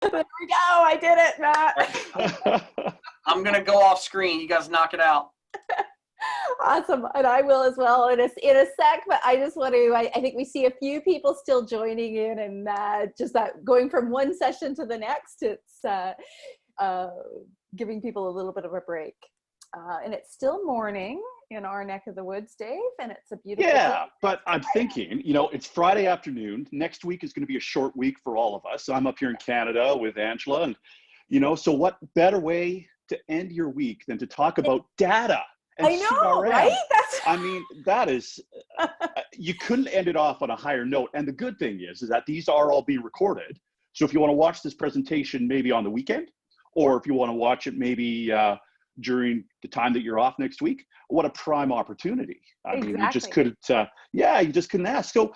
There we go. I did it, Matt. I'm going to go off screen. You guys knock it out. Awesome. And I will as well in a sec, but I just want to, I think we see a few people still joining in, and just that going from one session to the next, it's giving people a little bit of a break. And it's still morning in our neck of the woods, Dave, and it's a beautiful day. But I'm thinking, it's Friday afternoon. Next week is going to be a short week for all of us. I'm up here in Canada with Angela, and, so what better way to end your week than to talk about data and I know, CRM? right? I mean, that is, you couldn't end it off on a higher note. And the good thing is that these are all being recorded. So if you want to watch this presentation maybe on the weekend, or if you want to watch it maybe during the time that you're off next week, what a prime opportunity. I mean, you just couldn't, you just couldn't ask. So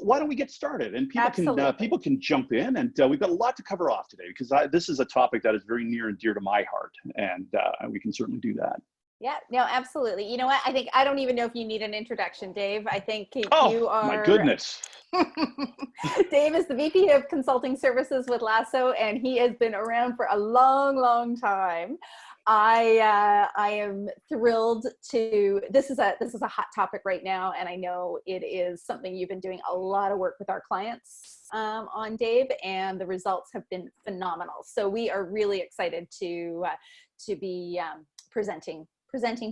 why don't we get started? And people can jump in, and we've got a lot to cover off today, because this is a topic that is very near and dear to my heart, and we can certainly do that. Yeah, no, absolutely. You know what? I don't even know if you need an introduction, Dave. I think you are. My goodness. Dave is the VP of Consulting Services with Lasso, and he has been around for a long, long time. I am thrilled to, this is a hot topic right now, and I know it is something you've been doing a lot of work with our clients on, Dave, and the results have been phenomenal. So we are really excited to be presenting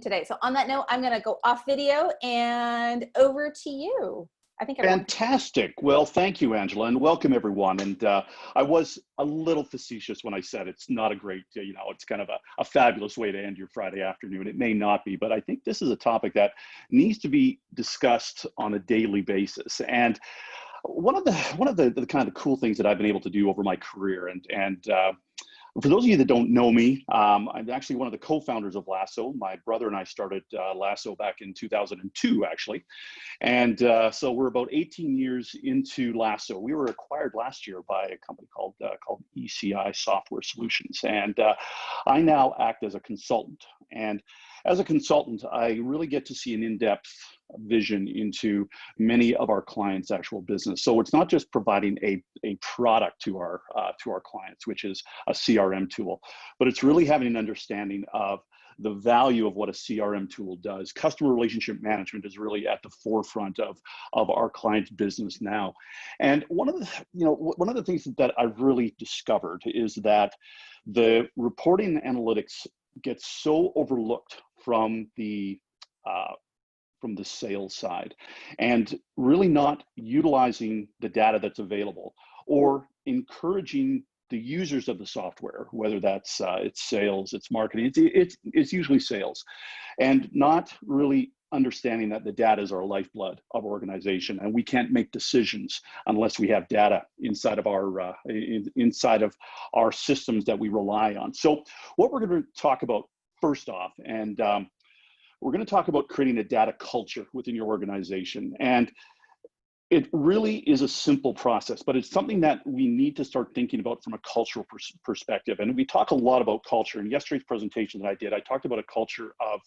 today. So on that note, I'm going to go off video and over to you. I think fantastic. Well, thank you, Angela, and welcome everyone. And I was a little facetious when I said it's not a great, it's kind of a fabulous way to end your Friday afternoon. It may not be, but I think this is a topic that needs to be discussed on a daily basis. And one of the kind of cool things that I've been able to do over my career, and for those of you that don't know me, I'm actually one of the co-founders of Lasso. My brother and I started Lasso back in 2002, actually. And so we're about 18 years into Lasso. We were acquired last year by a company called ECI Software Solutions. And I now act as a consultant. And as a consultant, I really get to see an in-depth vision into many of our clients' actual business. So it's not just providing a product to our clients, which is a CRM tool, but it's really having an understanding of the value of what a CRM tool does. Customer relationship management is really at the forefront of our clients' business now. And one of the things that I've really discovered is that the reporting and analytics gets so overlooked from the sales side, and really not utilizing the data that's available, or encouraging the users of the software, whether that's it's sales, it's marketing, it's usually sales, and not really understanding that the data is our lifeblood of organization, and we can't make decisions unless we have data inside of our systems that we rely on. So what we're going to talk about first off, and we're going to talk about creating a data culture within your organization. And it really is a simple process, but it's something that we need to start thinking about from a cultural perspective. And we talk a lot about culture. In yesterday's presentation that I did, I talked about a culture of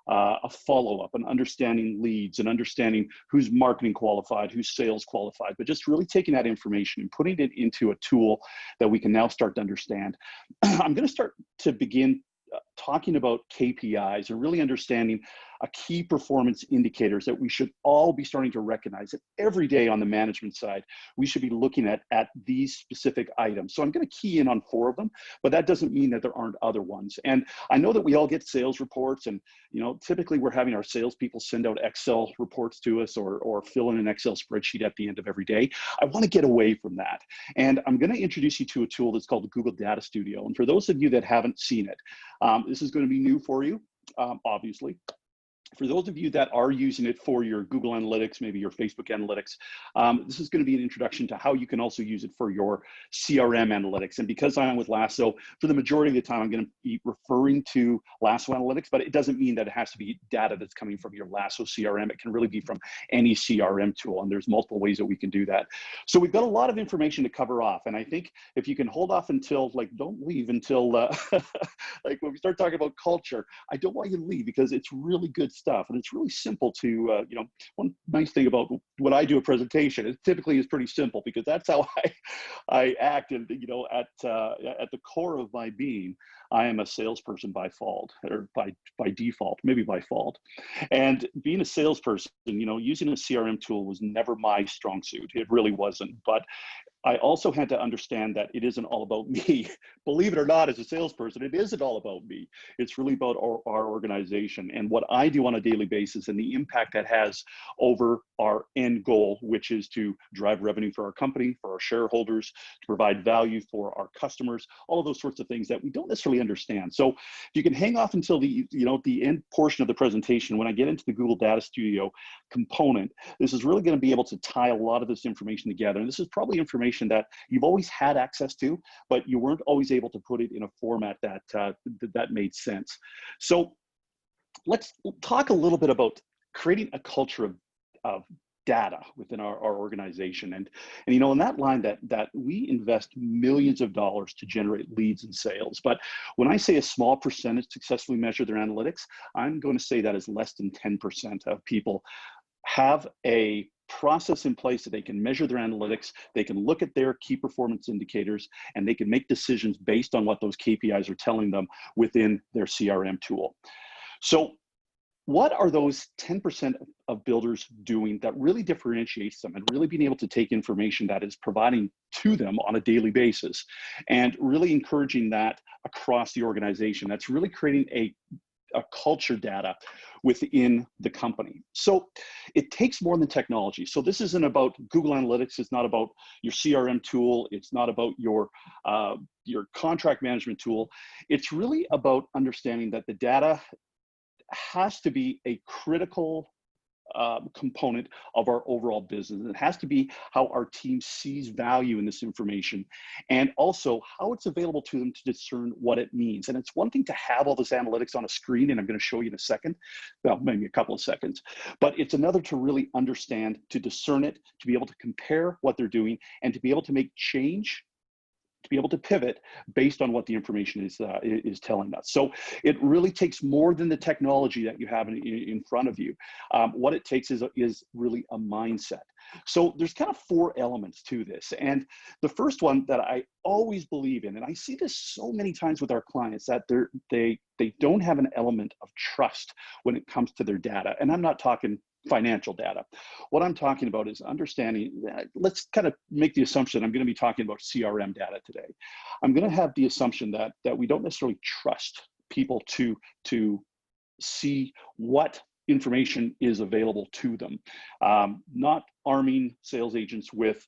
a follow-up, and understanding leads, and understanding who's marketing qualified, who's sales qualified, but just really taking that information and putting it into a tool that we can now start to understand. I'm going to start to begin talking about KPIs, and really understanding a key performance indicators that we should all be starting to recognize that every day on the management side, we should be looking at these specific items. So I'm going to key in on 4 of them, but that doesn't mean that there aren't other ones. And I know that we all get sales reports, and typically we're having our salespeople send out Excel reports to us, or fill in an Excel spreadsheet at the end of every day. I want to get away from that. And I'm going to introduce you to a tool that's called the Google Data Studio. And for those of you that haven't seen it, this is going to be new for you, obviously. For those of you that are using it for your Google Analytics, maybe your Facebook Analytics, this is going to be an introduction to how you can also use it for your CRM analytics. And because I'm with Lasso, for the majority of the time, I'm going to be referring to Lasso Analytics, but it doesn't mean that it has to be data that's coming from your Lasso CRM. It can really be from any CRM tool, and there's multiple ways that we can do that. So we've got a lot of information to cover off, and I think if you can hold off until, don't leave until, when we start talking about culture, I don't want you to leave, because it's really good stuff, and it's really simple to, one nice thing about when I do a presentation, it typically is pretty simple because that's how I act. And, at the core of my being, I am a salesperson by fault, or by default, maybe by fault. And being a salesperson, using a CRM tool was never my strong suit. It really wasn't. But I also had to understand that it isn't all about me. Believe it or not, as a salesperson, it isn't all about me. It's really about our organization and what I do on a daily basis and the impact that has over our end goal, which is to drive revenue for our company, for our shareholders, to provide value for our customers, all of those sorts of things that we don't necessarily understand. So you can hang off until the end portion of the presentation. When I get into the Google Data Studio component, this is really going to be able to tie a lot of this information together. And this is probably information that you've always had access to, but you weren't always able to put it in a format that made sense. So let's talk a little bit about creating a culture of data within our organization. And in that line that we invest millions of dollars to generate leads and sales. But when I say a small percentage successfully measure their analytics, I'm going to say that is less than 10% of people have a process in place that they can measure their analytics, they can look at their key performance indicators, and they can make decisions based on what those KPIs are telling them within their CRM tool. So what are those 10% of builders doing that really differentiates them and really being able to take information that is providing to them on a daily basis and really encouraging that across the organization? That's really creating a culture data within the company. So it takes more than technology. So this isn't about Google Analytics. It's not about your CRM tool. It's not about your contract management tool. It's really about understanding that the data has to be a critical component of our overall business. It has to be how our team sees value in this information and also how it's available to them to discern what it means. And it's one thing to have all this analytics on a screen, and I'm going to show you in a second, well, maybe a couple of seconds, but it's another to really understand, to discern it, to be able to compare what they're doing, and to be able to make change, to be able to pivot based on what the information is telling us. So it really takes more than the technology that you have in front of you. What it takes is really a mindset. So there's kind of 4 elements to this. And the first one that I always believe in, and I see this so many times with our clients, that they don't have an element of trust when it comes to their data. And I'm not talking financial data. What I'm talking about is understanding, let's kind of make the assumption I'm going to be talking about CRM data today. I'm going to have the assumption that we don't necessarily trust people to see what information is available to them. Not arming sales agents with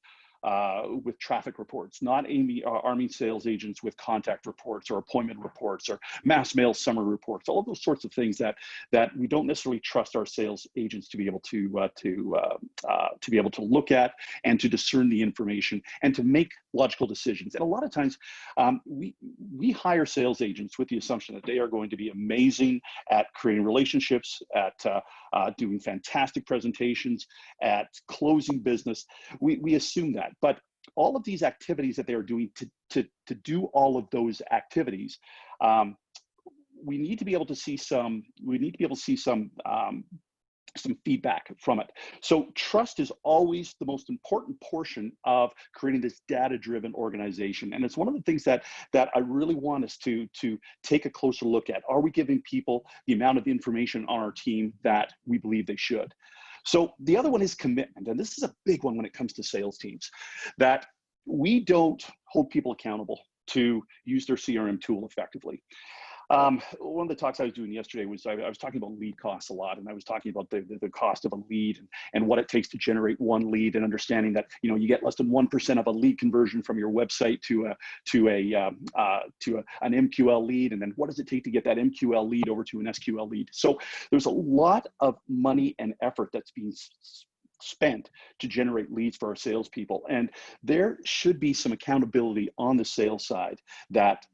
traffic reports, not arming sales agents with contact reports or appointment reports or mass mail summary reports, all of those sorts of things that we don't necessarily trust our sales agents to be able to be able to look at and to discern the information and to make logical decisions. And a lot of times we hire sales agents with the assumption that they are going to be amazing at creating relationships, at doing fantastic presentations, at closing business. We assume that. But all of these activities that they are doing to do all of those activities, we need to be able to see some feedback from it. So trust is always the most important portion of creating this data-driven organization. And it's one of the things that I really want us to take a closer look at. Are we giving people the amount of information on our team that we believe they should? So the other one is commitment. And this is a big one when it comes to sales teams, that we don't hold people accountable to use their CRM tool effectively. One of the talks I was doing yesterday was I was talking about lead costs a lot, and I was talking about the cost of a lead and what it takes to generate one lead, and understanding that you get less than 1% of a lead conversion from your website to an MQL lead, and then what does it take to get that MQL lead over to an SQL lead? So there's a lot of money and effort that's being spent to generate leads for our salespeople, and there should be some accountability on the sales side that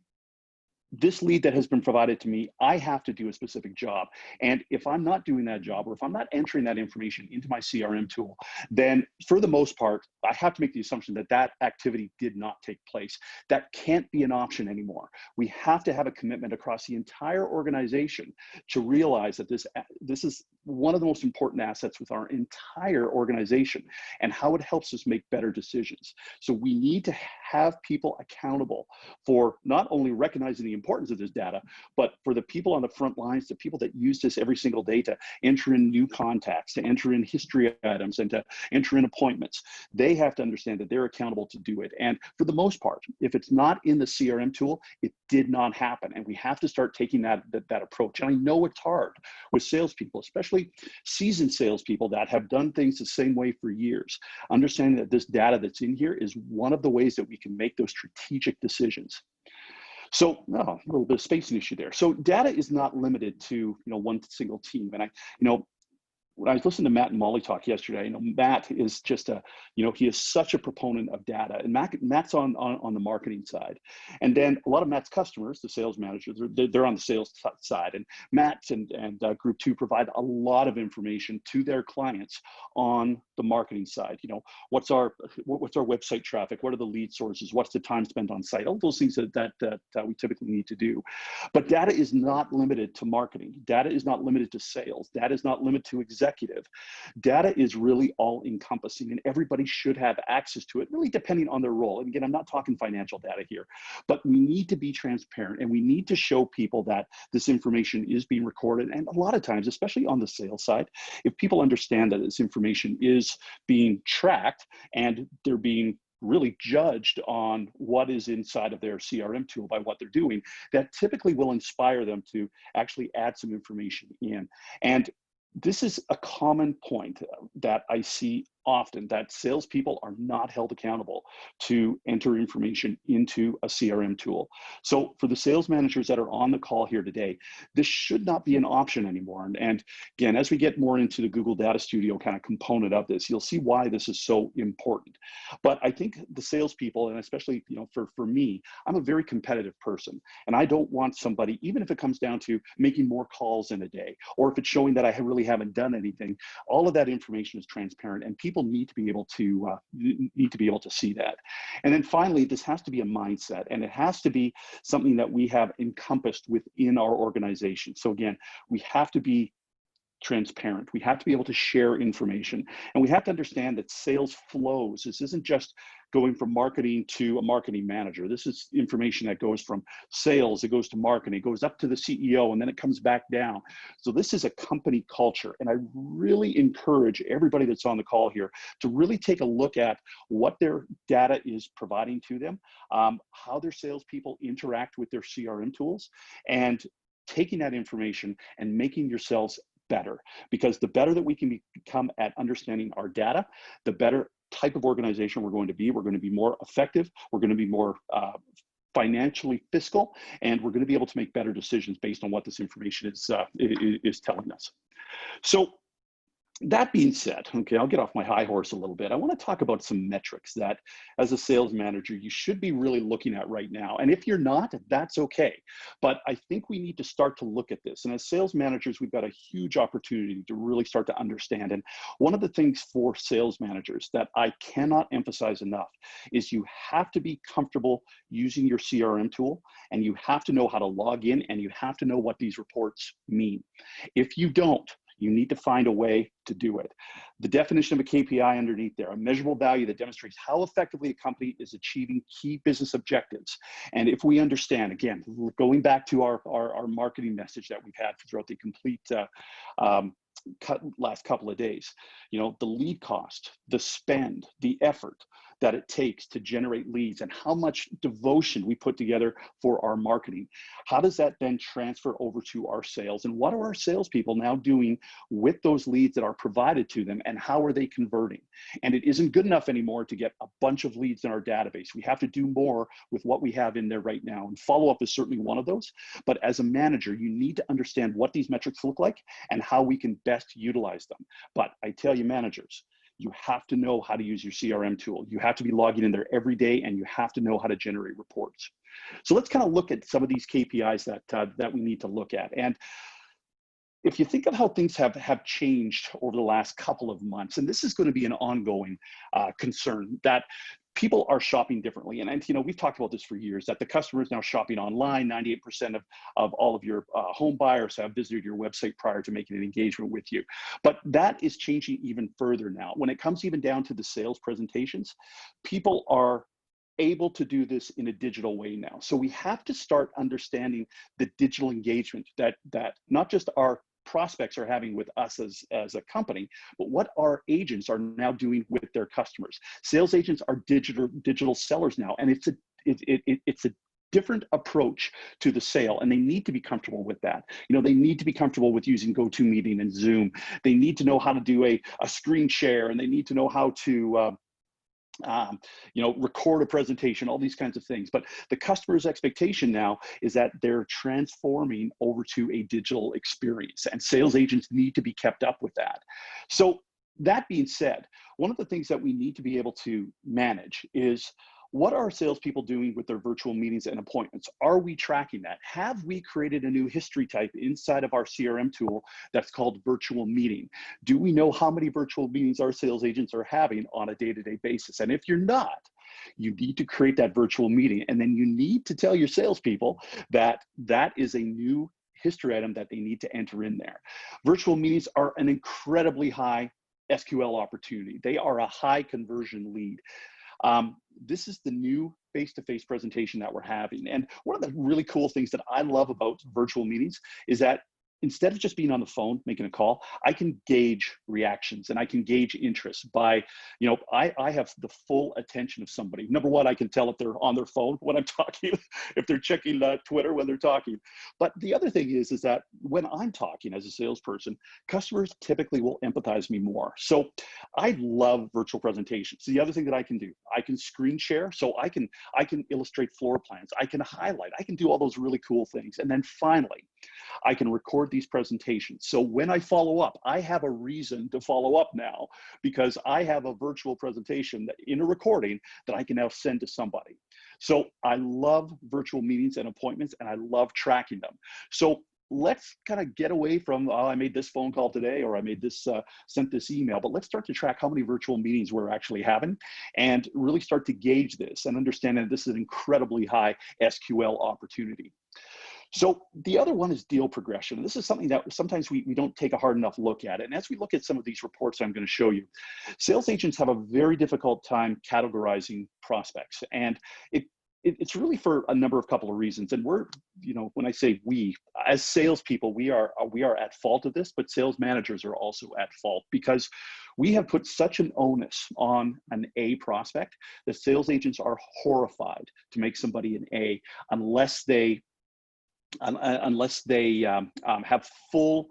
this lead that has been provided to me, I have to do a specific job. And if I'm not doing that job, or if I'm not entering that information into my CRM tool, then for the most part, I have to make the assumption that that activity did not take place. That can't be an option anymore. We have to have a commitment across the entire organization to realize that this is one of the most important assets with our entire organization, and how it helps us make better decisions. So we need to have people accountable for not only recognizing the importance of this data, but for the people on the front lines, the people that use this every single day to enter in new contacts, to enter in history items, and to enter in appointments. They have to understand that they're accountable to do it. And for the most part, if it's not in the CRM tool, it did not happen. And we have to start taking that approach. And I know it's hard with salespeople, especially seasoned salespeople that have done things the same way for years. Understanding that this data that's in here is one of the ways that we can make those strategic decisions. So, a little bit of spacing issue there. So data is not limited to, one single team. And when I was listening to Matt and Molly talk yesterday, Matt is just he is such a proponent of data, and Matt's on the marketing side. And then a lot of Matt's customers, the sales managers, they're on the sales side. And Matt and Group 2 provide a lot of information to their clients on the marketing side. What's our website traffic? What are the lead sources? What's the time spent on site? All those things that we typically need to do. But data is not limited to marketing. Data is not limited to sales. Data is not limited to executive. Data is really all encompassing, and everybody should have access to it, really depending on their role. And again, I'm not talking financial data here, but we need to be transparent, and we need to show people that this information is being recorded. And a lot of times, especially on the sales side, if people understand that this information is being tracked and they're being really judged on what is inside of their CRM tool by what they're doing, that typically will inspire them to actually add some information in. And this is a common point that I see often, that salespeople are not held accountable to enter information into a CRM tool. So for the sales managers that are on the call here today, this should not be an option anymore. And again, as we get more into the Google Data Studio kind of component of this, you'll see why this is so important. But I think the salespeople, and especially for me, I'm a very competitive person, and I don't want somebody, even if it comes down to making more calls in a day, or if it's showing that I really haven't done anything, all of that information is transparent, and people need to be able to see that. And then finally, this has to be a mindset, and it has to be something that we have encompassed within our organization. So again, we have to be transparent. We have to be able to share information, and we have to understand that sales flows. This isn't just going from marketing to a marketing manager. This is information that goes from sales, it goes to marketing, it goes up to the CEO, and then it comes back down. So this is a company culture, and I really encourage everybody that's on the call here to really take a look at what their data is providing to them, how their salespeople interact with their CRM tools, and taking that information and making yourselves better. Because the better that we can become at understanding our data, the better type of organization we're going to be. We're going to be more effective. We're going to be more financially fiscal, and we're going to be able to make better decisions based on what this information is telling us. So that being said, okay, I'll get off my high horse a little bit. I want to talk about some metrics that, as a sales manager, you should be really looking at right now. And if you're not, that's okay. But I think we need to start to look at this. And as sales managers, we've got a huge opportunity to really start to understand. And one of the things for sales managers that I cannot emphasize enough is you have to be comfortable using your CRM tool, and you have to know how to log in, and you have to know what these reports mean. If you don't, you need to find a way to do it. The definition of a KPI underneath there, a measurable value that demonstrates how effectively a company is achieving key business objectives. And if we understand, again, going back to our marketing message that we've had throughout the complete last couple of days, the lead cost, the spend, the effort that it takes to generate leads, and how much devotion we put together for our marketing. How does that then transfer over to our sales? And what are our salespeople now doing with those leads that are provided to them, and how are they converting? And it isn't good enough anymore to get a bunch of leads in our database. We have to do more with what we have in there right now. And follow-up is certainly one of those. But as a manager, you need to understand what these metrics look like and how we can best utilize them. But I tell you, managers, you have to know how to use your CRM tool. You have to be logging in there every day, and you have to know how to generate reports. So let's kind of look at some of these KPIs that we need to look at. And if you think of how things have changed over the last couple of months, and this is going to be an ongoing concern, that people are shopping differently. And you know, we've talked about this for years, that the customer is now shopping online. 98% of all of your home buyers have visited your website prior to making an engagement with you. But that is changing even further now. When it comes even down to the sales presentations, people are able to do this in a digital way now. So we have to start understanding the digital engagement that not just our prospects are having with us as a company, but what our agents are now doing with their customers. Sales agents are digital sellers now, and it's a different approach to the sale, and they need to be comfortable with that. You know, they need to be comfortable with using GoToMeeting and Zoom. They need to know how to do a screen share, and they need to know how to you know, record a presentation, all these kinds of things. But the customer's expectation now is that they're transforming over to a digital experience, and sales agents need to be kept up with that. So that being said, one of the things that we need to be able to manage is, what are salespeople doing with their virtual meetings and appointments? Are we tracking that? Have we created a new history type inside of our CRM tool that's called virtual meeting? Do we know how many virtual meetings our sales agents are having on a day-to-day basis? And if you're not, you need to create that virtual meeting. And then you need to tell your salespeople that that is a new history item that they need to enter in there. Virtual meetings are an incredibly high SQL opportunity. They are a high conversion lead. This is the new face-to-face presentation that we're having. And one of the really cool things that I love about virtual meetings is that instead of just being on the phone, making a call, I can gauge reactions and I can gauge interest by, you know, I have the full attention of somebody. Number one, I can tell if they're on their phone when I'm talking, if they're checking Twitter when they're talking. But the other thing is that when I'm talking as a salesperson, customers typically will empathize me more. So I love virtual presentations. The other thing that I can do, I can screen share. So I can illustrate floor plans. I can highlight. I can do all those really cool things. And then finally, I can record these presentations. So when I follow up, I have a reason to follow up now, because I have a virtual presentation that, in a recording, that I can now send to somebody. So I love virtual meetings and appointments, and I love tracking them. So let's kind of get away from, oh, I made this phone call today, or I made this, sent this email, but let's start to track how many virtual meetings we're actually having, and really start to gauge this and understand that this is an incredibly high SQL opportunity. So the other one is deal progression. This is something that sometimes we don't take a hard enough look at. And as we look at some of these reports I'm going to show you, sales agents have a very difficult time categorizing prospects. And it's really for a couple of reasons. And we're, you know, when I say we, as salespeople, we are at fault of this, but sales managers are also at fault, because we have put such an onus on an A prospect that sales agents are horrified to make somebody an A unless they have full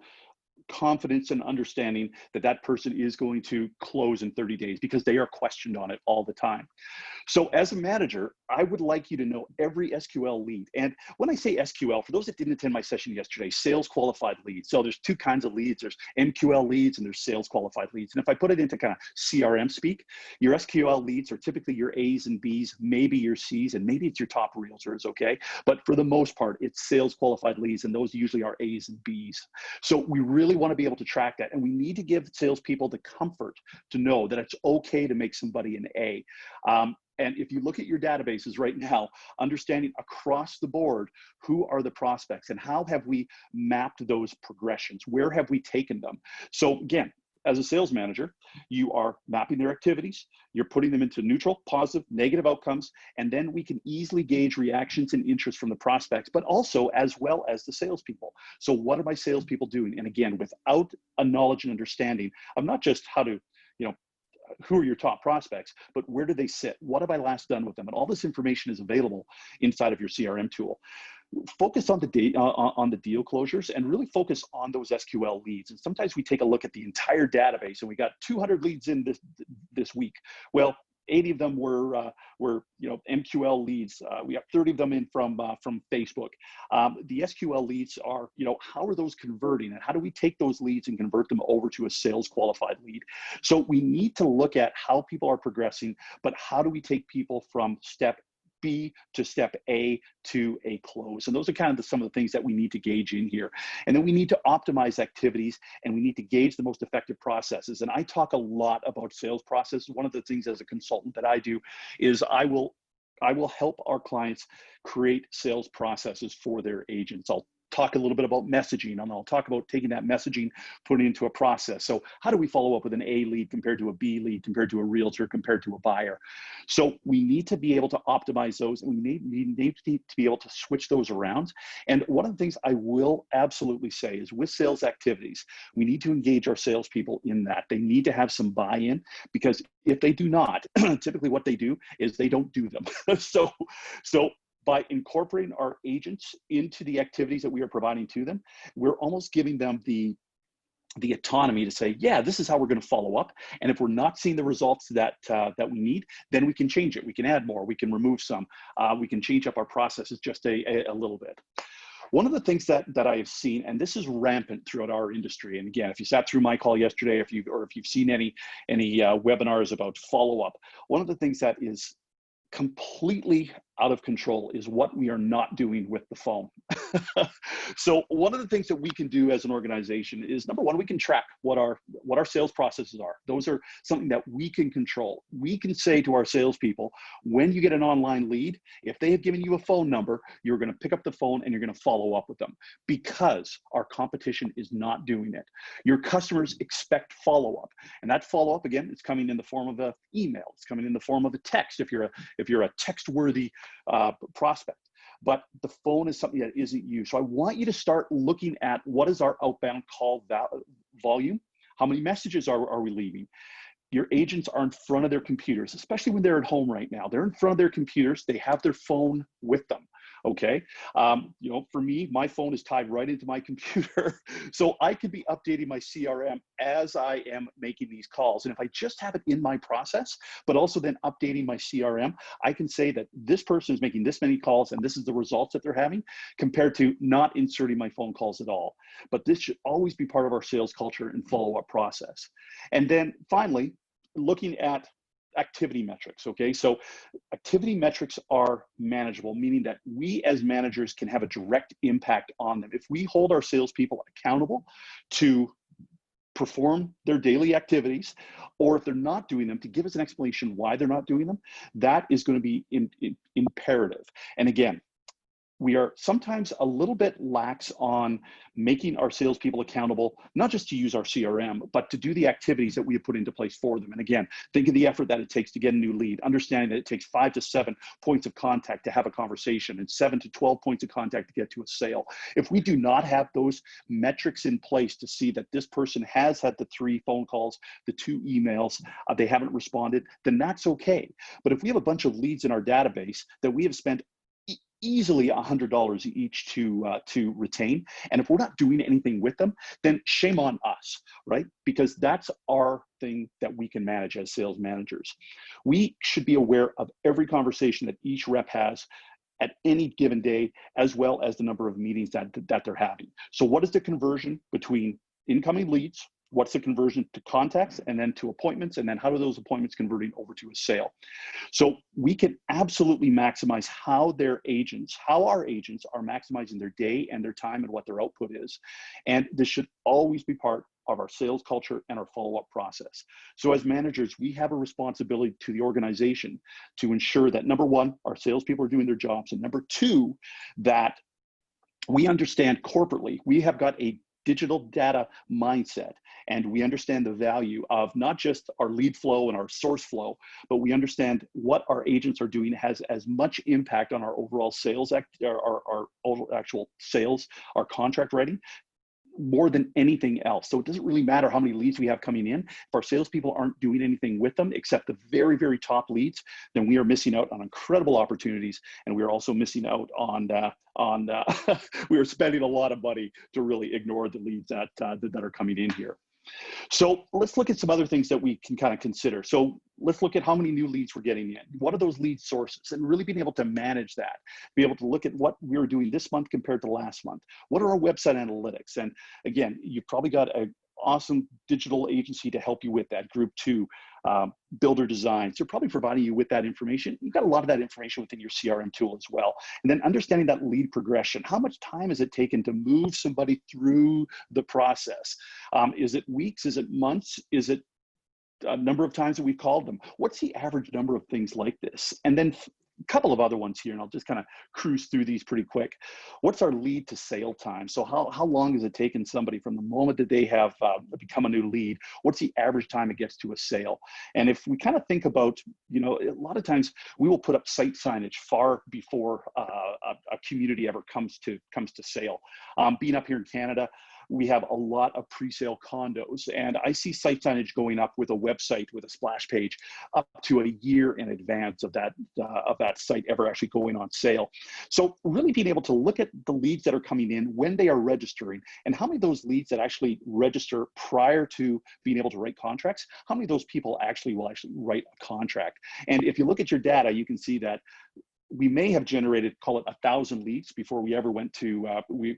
confidence and understanding that that person is going to close in 30 days, because they are questioned on it all the time. So as a manager, I would like you to know every SQL lead. And when I say SQL, for those that didn't attend my session yesterday, sales qualified leads. So there's two kinds of leads. There's MQL leads and there's sales qualified leads. And if I put it into kind of CRM speak, your SQL leads are typically your A's and B's, maybe your C's, and maybe it's your top realtors, okay? But for the most part, it's sales qualified leads, and those usually are A's and B's. So we really want to be able to track that, and we need to give salespeople the comfort to know that it's okay to make somebody an A. And if you look at your databases right now, understanding across the board, who are the prospects and how have we mapped those progressions? Where have we taken them? So again, as a sales manager, you are mapping their activities, you're putting them into neutral, positive, negative outcomes, and then we can easily gauge reactions and interest from the prospects, but also as well as the salespeople. So what are my salespeople doing? And again, without a knowledge and understanding of not just how to, you know, who are your top prospects, but where do they sit? What have I last done with them? And all this information is available inside of your CRM tool. Focus on the deal closures and really focus on those SQL leads. And sometimes we take a look at the entire database and we got 200 leads in this week. Well, 80 of them were MQL leads. We have 30 of them in from Facebook. The SQL leads are, how are those converting, and how do we take those leads and convert them over to a sales qualified lead? So we need to look at how people are progressing, but how do we take people from step B to step A to a close? And those are kind of some of the things that we need to gauge in here. And then we need to optimize activities, and we need to gauge the most effective processes. And I talk a lot about sales processes. One of the things as a consultant that I do is I will help our clients create sales processes for their agents. I'll talk a little bit about messaging, and I'll talk about taking that messaging, putting it into a process. So how do we follow up with an A lead compared to a B lead, compared to a realtor, compared to a buyer? So we need to be able to optimize those, and we need to be able to switch those around. And one of the things I will absolutely say is with sales activities, we need to engage our salespeople in that. They need to have some buy-in, because if they do not, typically what they do is they don't do them. So by incorporating our agents into the activities that we are providing to them, we're almost giving them the autonomy to say, yeah, this is how we're going to follow up. And if we're not seeing the results that we need, then we can change it. We can add more, we can remove some, we can change up our processes just a little bit. One of the things that I have seen, and this is rampant throughout our industry, and again, if you sat through my call yesterday, if you've seen any webinars about follow-up, one of the things that is completely out of control is what we are not doing with the phone. So one of the things that we can do as an organization is, number one, we can track what our sales processes are. Those are something that we can control. We can say to our salespeople, when you get an online lead, if they have given you a phone number, you're going to pick up the phone and you're going to follow up with them, because our competition is not doing it. Your customers expect follow-up, and that follow-up, again, is coming in the form of an email. It's coming in the form of a text if you're a text-worthy prospect. But the phone is something that isn't used. So I want you to start looking at what is our outbound call volume. How many messages are we leaving? Your agents are in front of their computers, especially when they're at home right now. They're in front of their computers. They have their phone with them. Okay. For me, my phone is tied right into my computer. So I could be updating my CRM as I am making these calls. And if I just have it in my process, but also then updating my CRM, I can say that this person is making this many calls and this is the results that they're having, compared to not inserting my phone calls at all. But this should always be part of our sales culture and follow-up process. And then finally, looking at activity metrics. Okay, so activity metrics are manageable, meaning that we as managers can have a direct impact on them. If we hold our salespeople accountable to perform their daily activities, or if they're not doing them, to give us an explanation why they're not doing them, that is going to be imperative. And again, we are sometimes a little bit lax on making our salespeople accountable, not just to use our CRM, but to do the activities that we have put into place for them. And again, think of the effort that it takes to get a new lead, understanding that it takes 5 to 7 points of contact to have a conversation, and 7 to 12 points of contact to get to a sale. If we do not have those metrics in place to see that this person has had the 3 phone calls, the 2 emails, they haven't responded, then that's okay. But if we have a bunch of leads in our database that we have spent easily $100 each to retain, and if we're not doing anything with them, then shame on us, right? Because that's our thing that we can manage as sales managers. We should be aware of every conversation that each rep has at any given day, as well as the number of meetings that they're having. So what is the conversion between incoming leads? What's the conversion to contacts, and then to appointments, and then how do those appointments converting over to a sale? So we can absolutely maximize how our agents are maximizing their day and their time and what their output is. And this should always be part of our sales culture and our follow-up process. So as managers, we have a responsibility to the organization to ensure that, number one, our salespeople are doing their jobs, and number two, that we understand corporately, we have got a digital data mindset, and we understand the value of not just our lead flow and our source flow, but we understand what our agents are doing has as much impact on our overall sales, our actual sales, our contract writing, more than anything else. So it doesn't really matter how many leads we have coming in. If our salespeople aren't doing anything with them except the very, very top leads, then we are missing out on incredible opportunities, and we are also missing out on we are spending a lot of money to really ignore the leads that are coming in here. So let's look at some other things that we can kind of consider. So let's look at how many new leads we're getting in. What are those lead sources? And really being able to manage that, be able to look at what we were doing this month compared to last month. What are our website analytics? And again, you've probably got an awesome digital agency to help you with that. Group 2, Builder Designs, they're probably providing you with that information. You've got a lot of that information within your CRM tool as well. And then understanding that lead progression. How much time has it taken to move somebody through the process? Is it weeks? Is it months? Is it a number of times that we've called them? What's the average number of things like this? And then a couple of other ones here, and I'll just kind of cruise through these pretty quick. What's our lead to sale time? So how long has it taken somebody from the moment that they have become a new lead? What's the average time it gets to a sale? And if we kind of think about, you know, a lot of times we will put up site signage far before a community ever comes to sale. Being up here in Canada, we have a lot of pre-sale condos, and I see site signage going up with a website with a splash page up to a year in advance of that site ever actually going on sale. So really being able to look at the leads that are coming in when they are registering, and how many of those leads that actually register prior to being able to write contracts, how many of those people will actually write a contract. And if you look at your data, you can see that we may have generated, call it 1,000 leads before we ever went to,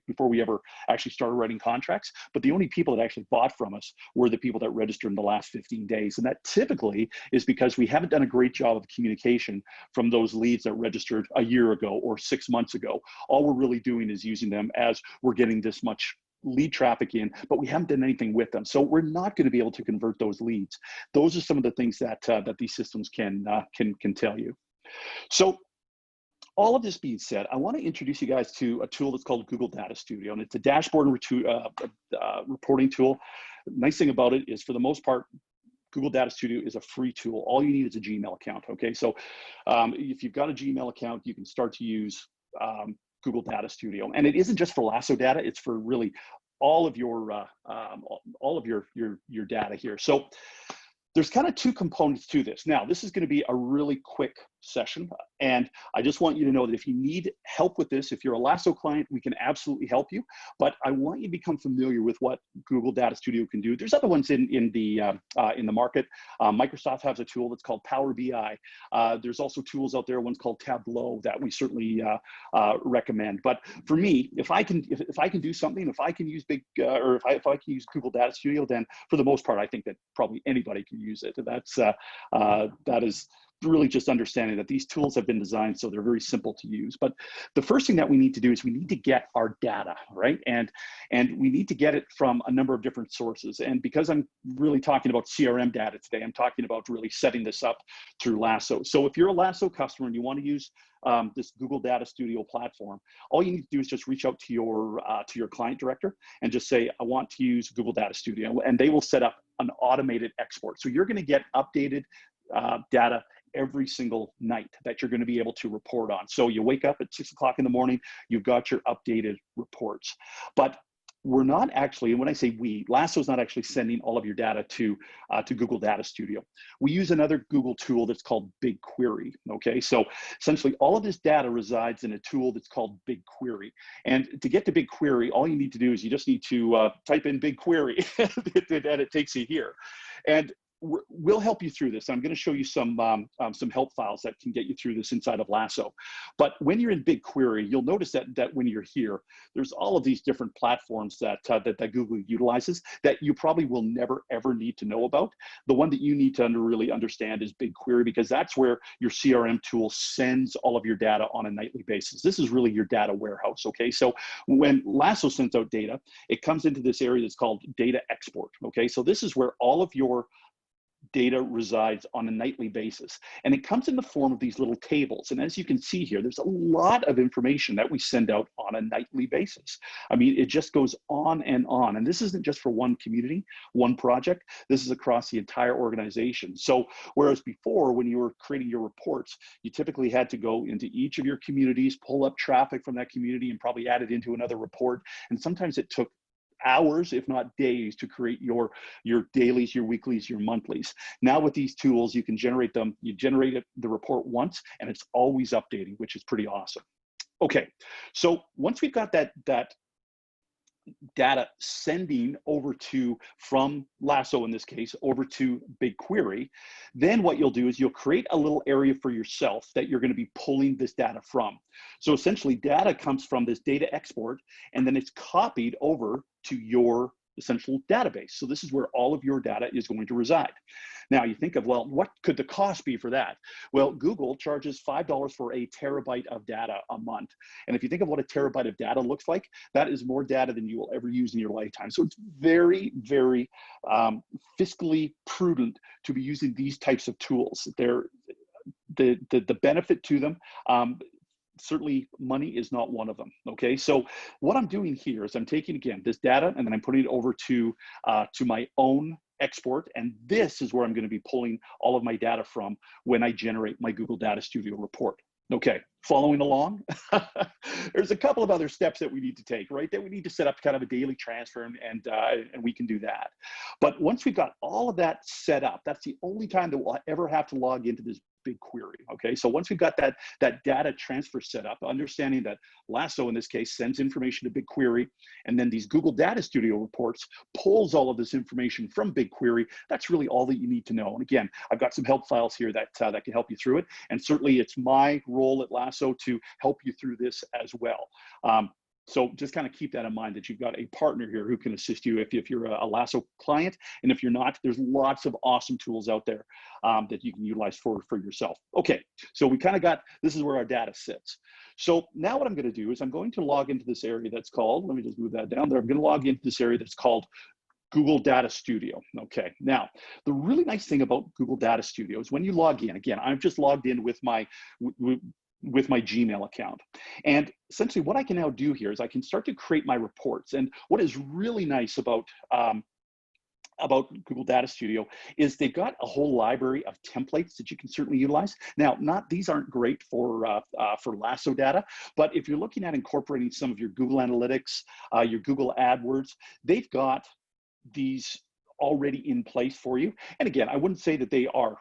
before we ever actually started writing contracts. But the only people that actually bought from us were the people that registered in the last 15 days. And that typically is because we haven't done a great job of communication from those leads that registered a year ago or 6 months ago. All we're really doing is using them as we're getting this much lead traffic in, but we haven't done anything with them. So we're not going to be able to convert those leads. Those are some of the things that these systems can tell you. So all of this being said, I want to introduce you guys to a tool that's called Google Data Studio, and it's a dashboard reporting tool. The nice thing about it is, for the most part, Google Data Studio is a free tool. All you need is a Gmail account, okay? So if you've got a Gmail account, you can start to use Google Data Studio. And it isn't just for Lasso data, it's for really all of your data here. So there's kind of two components to this. Now, this is going to be a really quick session, and I just want you to know that if you need help with this, if you're a Lasso client, we can absolutely help you. But I want you to become familiar with what Google Data Studio can do. There's other ones in the market. Microsoft has a tool that's called Power BI. There's also tools out there, one's called Tableau, that we certainly recommend. But for me, if I can do something, if I can use if I can use Google Data Studio, then for the most part, I think that probably anybody can use it. That is really just understanding that these tools have been designed so they're very simple to use. But the first thing that we need to do is we need to get our data, right? And we need to get it from a number of different sources. And because I'm really talking about CRM data today, I'm talking about really setting this up through Lasso. So if you're a Lasso customer and you want to use this Google Data Studio platform, all you need to do is just reach out to your client director and just say, I want to use Google Data Studio, and they will set up an automated export. So you're going to get updated data every single night that you're going to be able to report on. So you wake up at 6 o'clock in the morning, you've got your updated reports. But we're not actually, and when I say we, Lasso's not actually sending all of your data to Google Data Studio. We use another Google tool that's called BigQuery, okay? So essentially all of this data resides in a tool that's called BigQuery. And to get to BigQuery, all you need to do is you just need to type in BigQuery and it takes you here. And we'll help you through this. I'm going to show you some help files that can get you through this inside of Lasso. But when you're in BigQuery, you'll notice that when you're here, there's all of these different platforms that Google utilizes that you probably will never ever need to know about. The one that you need to really understand is BigQuery, because that's where your CRM tool sends all of your data on a nightly basis. This is really your data warehouse. Okay, so when Lasso sends out data, it comes into this area that's called data export. Okay, so this is where all of your data resides on a nightly basis. And it comes in the form of these little tables. And as you can see here, there's a lot of information that we send out on a nightly basis. I mean, it just goes on and on. And this isn't just for one community, one project. This is across the entire organization. So whereas before, when you were creating your reports, you typically had to go into each of your communities, pull up traffic from that community, and probably add it into another report. And sometimes it took hours, if not days, to create your dailies, your weeklies, your monthlies. Now with these tools, you can generate them. You generate the report once, and it's always updating, which is pretty awesome. Okay, so once we've got that data sending over to, from Lasso in this case, over to BigQuery, then what you'll do is you'll create a little area for yourself that you're going to be pulling this data from. So essentially data comes from this data export, and then it's copied over to your essential database. So this is where all of your data is going to reside. Now you think of, well, what could the cost be for that? Well, Google charges $5 for a terabyte of data a month. And if you think of what a terabyte of data looks like, that is more data than you will ever use in your lifetime. So it's very, very fiscally prudent to be using these types of tools. They're, the benefit to them, certainly money is not one of them. Okay, so what I'm doing here is I'm taking, again, this data and then I'm putting it over to my own export, and this is where I'm going to be pulling all of my data from when I generate my Google Data Studio report. Okay, following along, there's a couple of other steps that we need to take, right? That we need to set up kind of a daily transfer, and we can do that. But once we've got all of that set up, that's the only time that we'll ever have to log into this BigQuery. Okay, so once we've got that data transfer set up, understanding that Lasso in this case sends information to BigQuery, and then these Google Data Studio reports pulls all of this information from BigQuery. That's really all that you need to know. And again, I've got some help files here that that can help you through it. And certainly it's my role at Lasso to help you through this as well. So just kind of keep that in mind, that you've got a partner here who can assist you if you're a Lasso client. And if you're not, there's lots of awesome tools out there that you can utilize for yourself. Okay, so we kind of got, this is where our data sits. So now what I'm going to do is I'm going to log into this area that's called, let me just move that down there. I'm going to log into this area that's called Google Data Studio. Okay, now the really nice thing about Google Data Studio is when you log in, again, I've just logged in with my Gmail account. And essentially what I can now do here is I can start to create my reports. And what is really nice about Google Data Studio is they've got a whole library of templates that you can certainly utilize. Now, these aren't great for Lasso data, but if you're looking at incorporating some of your Google Analytics, your Google AdWords, they've got these already in place for you. And again, I wouldn't say that they are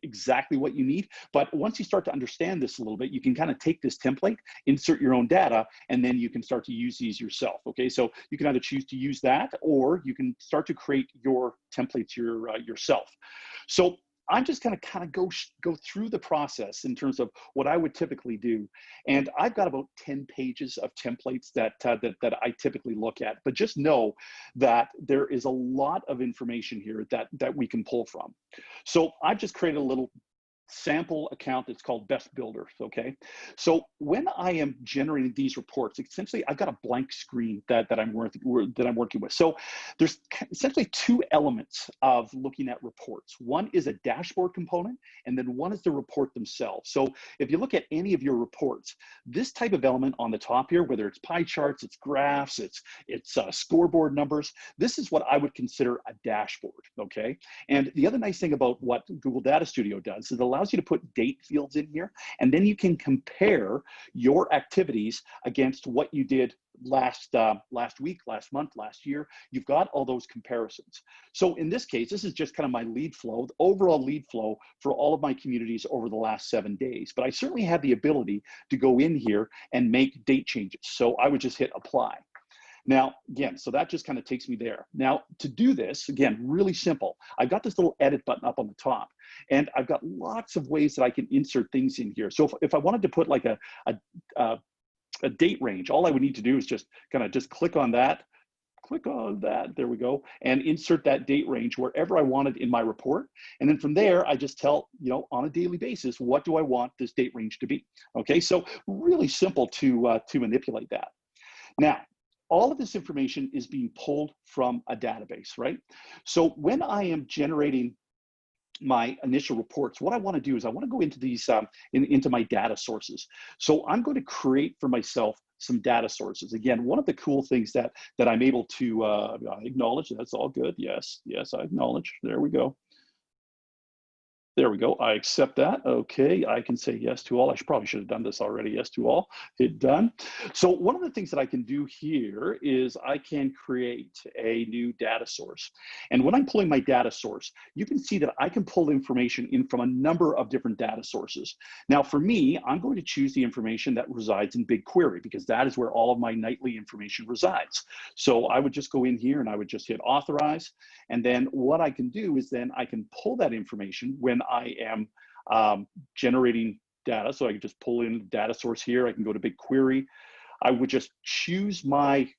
exactly what you need, but once you start to understand this a little bit, you can kind of take this template, insert your own data, and then you can start to use these yourself. Okay, so you can either choose to use that, or you can start to create your templates yourself. So I'm just going to kind of go through the process in terms of what I would typically do. And I've got about 10 pages of templates that I typically look at, but just know that there is a lot of information here that we can pull from. So I've just created a little sample account that's called Best Builder. Okay, so when I am generating these reports, essentially I've got a blank screen that I'm working with. So there's essentially two elements of looking at reports. One is a dashboard component, and then one is the report themselves. So if you look at any of your reports, this type of element on the top here, whether it's pie charts, it's graphs, it's scoreboard numbers, this is what I would consider a dashboard. Okay, and the other nice thing about what Google Data Studio does is it allows you to put date fields in here, and then you can compare your activities against what you did last week, last month, last year. You've got all those comparisons. So in this case, this is just kind of my lead flow, the overall lead flow for all of my communities over the last 7 days. But I certainly have the ability to go in here and make date changes. So I would just hit apply. Now, again, so that just kind of takes me there. Now, to do this, again, really simple. I've got this little edit button up on the top, and I've got lots of ways that I can insert things in here. So if I wanted to put like a date range, all I would need to do is just kind of just click on that, there we go, and insert that date range wherever I wanted in my report. And then from there, I just tell, on a daily basis, what do I want this date range to be? Okay, so really simple to manipulate that. Now, all of this information is being pulled from a database, right? So when I am generating my initial reports, what I want to do is I want to go into these into my data sources. So I'm going to create for myself some data sources. Again, one of the cool things that I'm able to acknowledge, that's all good. Yes, I acknowledge. There we go. There we go. I accept that. Okay, I can say yes to all. Probably should have done this already. Yes to all. Hit done. So one of the things that I can do here is I can create a new data source. And when I'm pulling my data source, you can see that I can pull information in from a number of different data sources. Now for me, I'm going to choose the information that resides in BigQuery because that is where all of my nightly information resides. So I would just go in here and I would just hit authorize. And then what I can do is then I can pull that information when I am generating data. So I can just pull in data source here. I can go to BigQuery. I would just choose my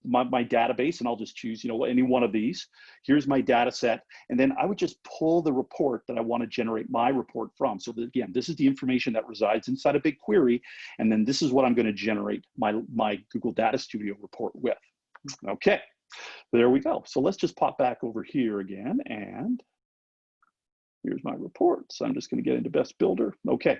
my database, and I'll just choose, you know, any one of these. Here's my data set, and then I would just pull the report that I want to generate my report from. So that, again, this is the information that resides inside of BigQuery, and then this is what I'm going to generate my Google Data Studio report with. Okay, there we go. So let's just pop back over here again, and here's my report. So I'm just going to get into Best Builder. Okay.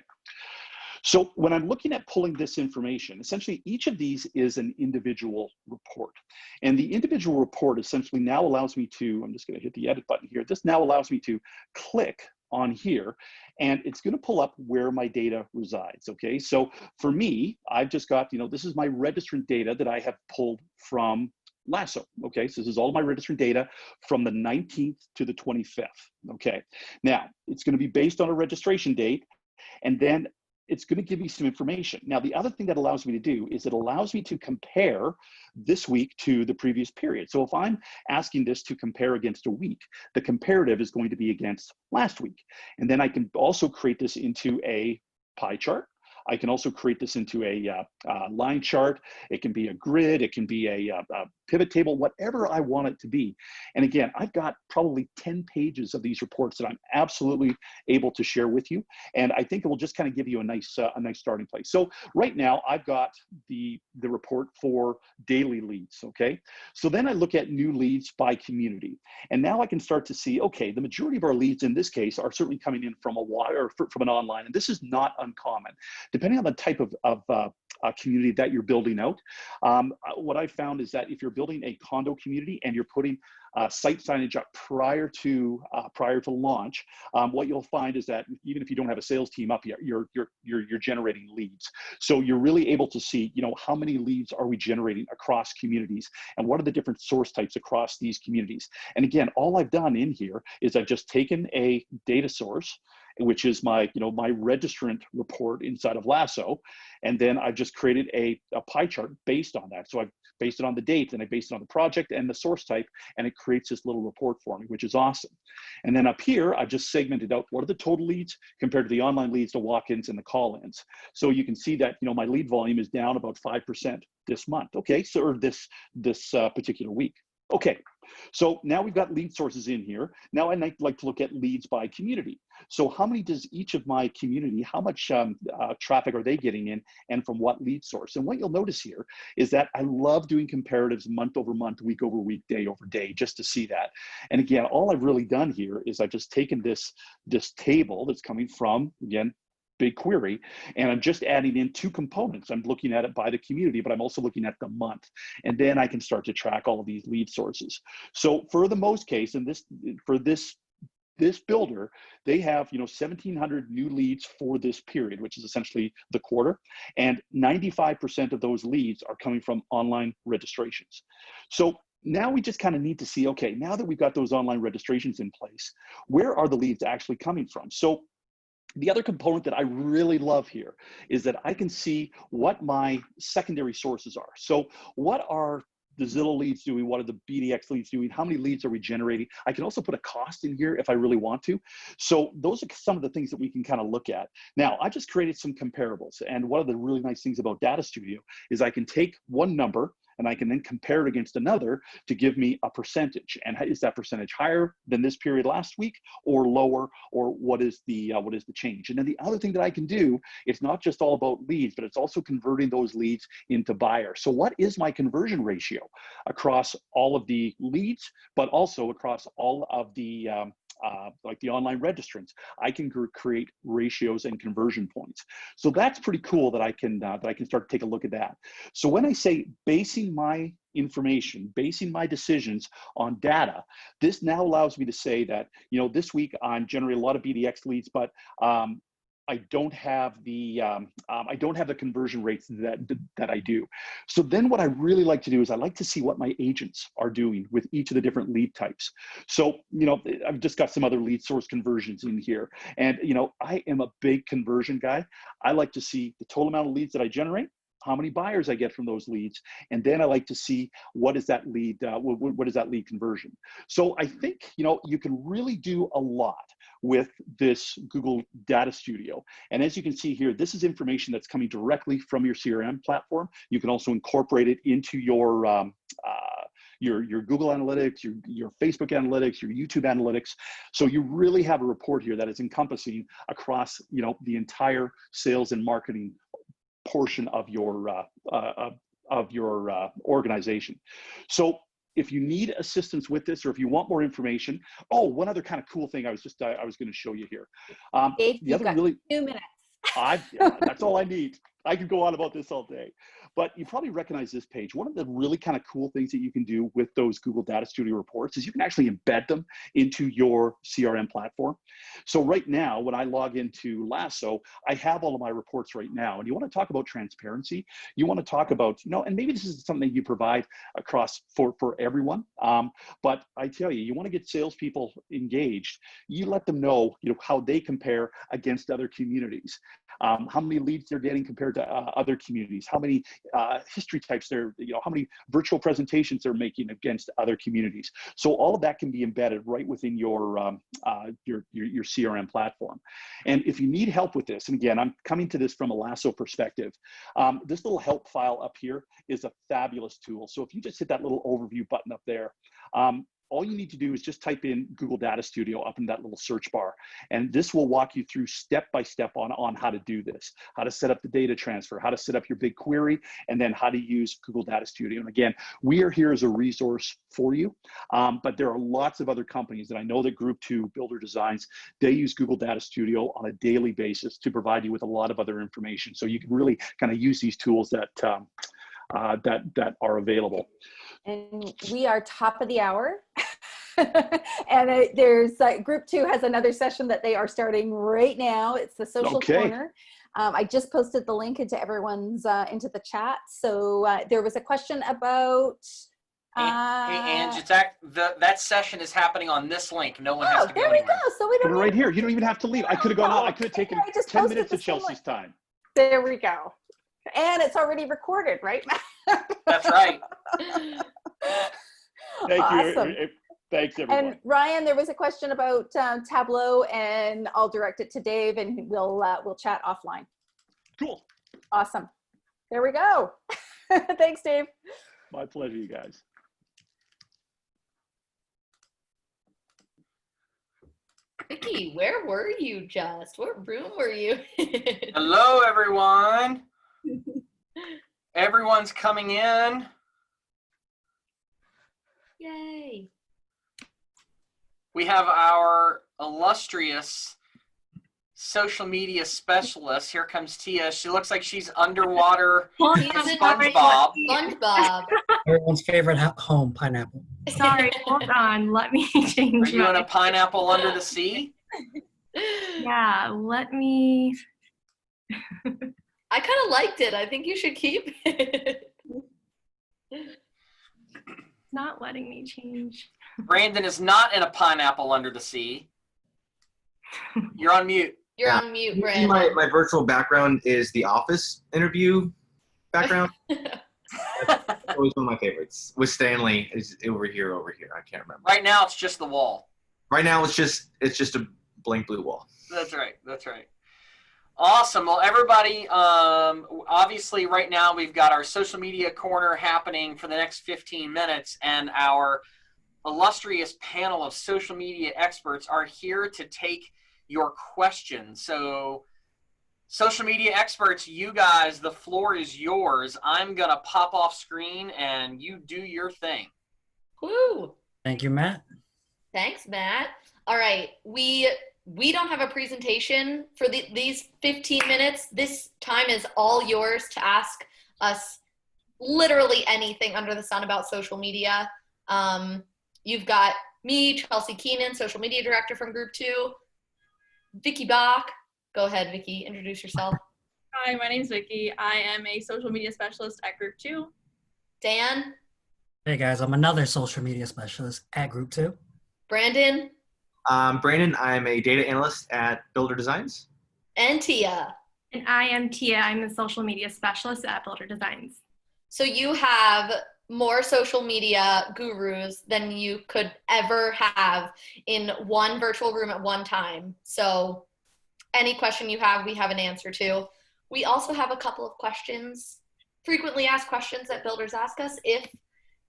So when I'm looking at pulling this information, essentially each of these is an individual report. And the individual report essentially now allows me to, I'm just going to hit the edit button here. This now allows me to click on here, and it's going to pull up where my data resides. Okay. So for me, I've just got, you know, this is my registrant data that I have pulled from Lasso. Okay, so this is all my registrant data from the 19th to the 25th. Okay, now it's going to be based on a registration date, and then it's going to give me some information. Now, the other thing that allows me to do is it allows me to compare this week to the previous period. So if I'm asking this to compare against a week, the comparative is going to be against last week. And then I can also create this into a pie chart. I can also create this into a line chart. It can be a grid. It can be a pivot table, whatever I want it to be. And again, I've got probably 10 pages of these reports that I'm absolutely able to share with you. And I think it will just kind of give you a nice starting place. So right now I've got the report for daily leads. Okay. So then I look at new leads by community. And now I can start to see, okay, the majority of our leads in this case are certainly coming in from a wire or from an online. And this is not uncommon. Depending on the type of community that you're building out, what I found is that if you're building a condo community and you're putting site signage up prior to launch, what you'll find is that even if you don't have a sales team up yet, you're generating leads. So you're really able to see, you know, how many leads are we generating across communities, and what are the different source types across these communities. And again, all I've done in here is I've just taken a data source, which is my, you know, my registrant report inside of Lasso. And then I've just created a pie chart based on that. So I've based it on the date, and I based it on the project and the source type, and it creates this little report for me, which is awesome. And then up here, I've just segmented out what are the total leads compared to the online leads, the walk-ins, and the call-ins. So you can see that, you know, my lead volume is down about 5% this month. Okay, so or this particular week. Okay, so now we've got lead sources in here. Now I'd like to look at leads by community. So how many does each of my community, how much traffic are they getting in, and from what lead source? And what you'll notice here is that I love doing comparatives month over month, week over week, day over day, just to see that. And again, all I've really done here is I've just taken this table that's coming from, again, BigQuery, and I'm just adding in two components. I'm looking at it by the community, but I'm also looking at the month. And then I can start to track all of these lead sources. So for the most case, and for this builder, they have, you know, 1,700 new leads for this period, which is essentially the quarter, and 95% of those leads are coming from online registrations. So now we just kind of need to see, okay, now that we've got those online registrations in place, where are the leads actually coming from? So the other component that I really love here is that I can see what my secondary sources are. So what are the Zillow leads doing? What are the BDX leads doing? How many leads are we generating? I can also put a cost in here if I really want to. So those are some of the things that we can kind of look at. Now, I just created some comparables. And one of the really nice things about Data Studio is I can take one number and I can then compare it against another to give me a percentage. And is that percentage higher than this period last week, or lower, or what is the change? And then the other thing that I can do, it's not just all about leads, but it's also converting those leads into buyers. So what is my conversion ratio across all of the leads, but also across all of the like the online registrants? I can create ratios and conversion points. So that's pretty cool that I can start to take a look at that. So when I say basing my information, basing my decisions on data, this now allows me to say that, you know, this week I'm generating a lot of BDX leads, but I don't have the conversion rates that I do. So then what I really like to do is I like to see what my agents are doing with each of the different lead types. So, you know, I've just got some other lead source conversions in here. And, you know, I am a big conversion guy. I like to see the total amount of leads that I generate, how many buyers I get from those leads, and then I like to see what is that lead, what is that lead conversion. So I think, you know, you can really do a lot with this Google Data Studio. And as you can see here, this is information that's coming directly from your CRM platform. You can also incorporate it into your Google Analytics, your Facebook Analytics, your YouTube Analytics. So you really have a report here that is encompassing across, you know, the entire sales and marketing portion of your organization. So if you need assistance with this, or if you want more information, oh, one other kind of cool thing I was going to show you here. Dave, the you've other got really 2 minutes. that's all I need. I could go on about this all day, but you probably recognize this page. One of the really kind of cool things that you can do with those Google Data Studio reports is you can actually embed them into your CRM platform. So right now, when I log into Lasso, I have all of my reports right now. And you want to talk about transparency. You want to talk about, you know, and maybe this is something you provide across for everyone. But I tell you, you want to get salespeople engaged. You let them know, you know, how they compare against other communities. How many leads they're getting compared to other communities, how many history types they're, you know, how many virtual presentations they're making against other communities. So all of that can be embedded right within your CRM platform. And if you need help with this, and again, I'm coming to this from a Lasso perspective, this little help file up here is a fabulous tool. So if you just hit that little overview button up there, all you need to do is just type in Google Data Studio up in that little search bar. And this will walk you through step by step on how to do this, how to set up the data transfer, how to set up your big query, and then how to use Google Data Studio. And again, we are here as a resource for you, but there are lots of other companies that I know that Group 2 Builder Designs, they use Google Data Studio on a daily basis to provide you with a lot of other information. So you can really kind of use these tools that are available. And we are top of the hour. And there's Group 2 has another session that they are starting right now. It's the social corner. I just posted the link into everyone's into the chat. So there was a question about hey, Ange, it's that session is happening on this link. No one has to go there we anywhere. go. So we don't right here. You don't even have to leave. I could have gone out. I could have taken 10 minutes of Chelsea's time. There we go. And it's already recorded, right? That's right. Thank Awesome. you. Thanks, everyone. And Ryan, there was a question about Tableau, and I'll direct it to Dave, and we'll chat offline. Cool. Awesome. There we go. Thanks, Dave. My pleasure, you guys. Vicky, where were you just? What room were you in? Hello, everyone. Everyone's coming in. Yay. We have our illustrious social media specialist. Here comes Tia. She looks like she's underwater SpongeBob. SpongeBob. Everyone's favorite home, pineapple. Sorry, hold on. Let me change. Are you in a pineapple under the sea? Yeah, let me. I kind of liked it. I think you should keep it. It's not letting me change. Brandon is not in a pineapple under the sea. You're on mute. You're on mute, See, Brandon. my virtual background is the Office interview background. That's always one of my favorites. With Stanley is over here. I can't remember. Right now, it's just the wall. Right now, it's just a blank blue wall. That's right. That's right. Awesome. Well, everybody, obviously right now we've got our social media corner happening for the next 15 minutes, and our illustrious panel of social media experts are here to take your questions. So social media experts, you guys, the floor is yours. I'm going to pop off screen and you do your thing. Woo. Thank you, Matt. Thanks, Matt. All right. We don't have a presentation for these 15 minutes. This time is all yours to ask us literally anything under the sun about social media. You've got me, Chelsea Keenan, social media director from Group 2, Vicky Bach. Go ahead, Vicky, introduce yourself. Hi, my name's Vicky. I am a social media specialist at Group 2. Dan, Hey guys, I'm another social media specialist at Group 2. Brandon, Brandon, I'm a data analyst at Builder Designs. and Tia. And I am Tia. I'm the social media specialist at Builder Designs. So you have more social media gurus than you could ever have in one virtual room at one time. So any question you have, we have an answer to. We also have a couple of questions, frequently asked questions that builders ask us if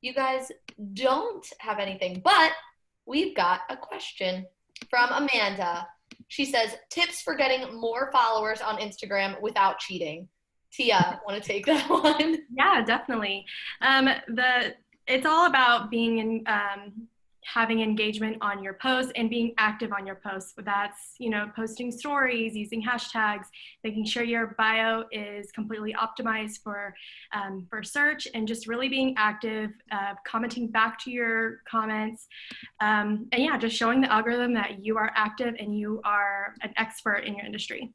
you guys don't have anything. But we've got a question from Amanda. She says, tips for getting more followers on Instagram without cheating. Tia, want to take that one? Yeah, definitely. It's all about being in, having engagement on your posts and being active on your posts. That's, posting stories, using hashtags, making sure your bio is completely optimized for search, and just really being active, commenting back to your comments. And yeah, just showing the algorithm that you are active and you are an expert in your industry.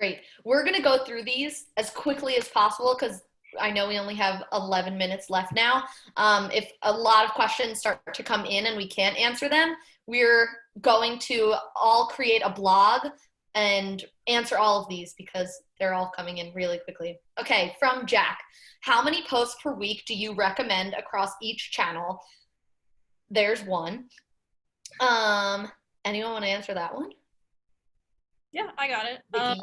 Great. We're going to go through these as quickly as possible because I know we only have 11 minutes left now. If a lot of questions start to come in and we can't answer them, we're going to all create a blog and answer all of these because they're all coming in really quickly. Okay, from Jack. How many posts per week do you recommend across each channel? There's one. Anyone want to answer that one? Yeah, I got it. Vicky.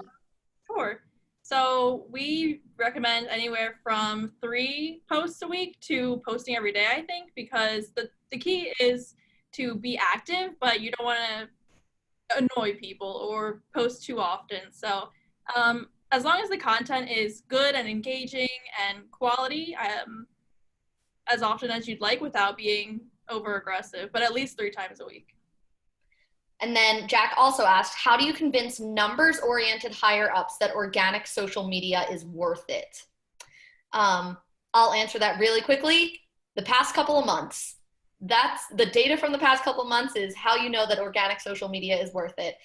Sure. So we recommend anywhere from 3 posts a week to posting every day, I think, because the key is to be active, but you don't want to annoy people or post too often. So as long as the content is good and engaging and quality, as often as you'd like without being over aggressive, but at least 3 times a week. And then Jack also asked, how do you convince numbers-oriented higher-ups that organic social media is worth it? I'll answer that really quickly. The past couple of months. That's the data from the past couple of months is how you know that organic social media is worth it.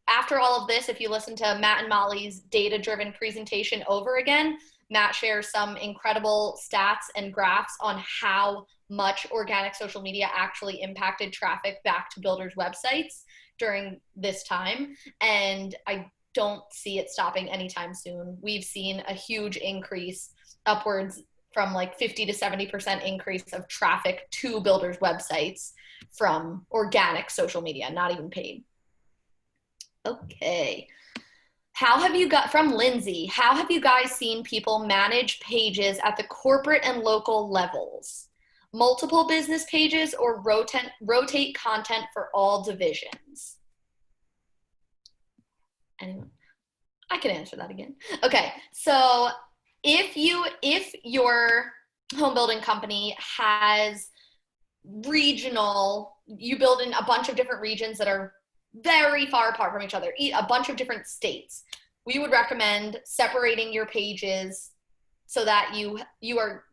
After all of this, if you listen to Matt and Molly's data-driven presentation over again, Matt shares some incredible stats and graphs on how much organic social media actually impacted traffic back to builders' websites during this time. And I don't see it stopping anytime soon. We've seen a huge increase, upwards from like 50 to 70% increase of traffic to builders' websites from organic social media, not even paid. Okay. From Lindsay, how have you guys seen people manage pages at the corporate and local levels? Multiple business pages or rotate content for all divisions? Anyone? I can answer that again. Okay, so if your home building company has you build in a bunch of different regions that are very far apart from each other, a bunch of different states, we would recommend separating your pages so that you are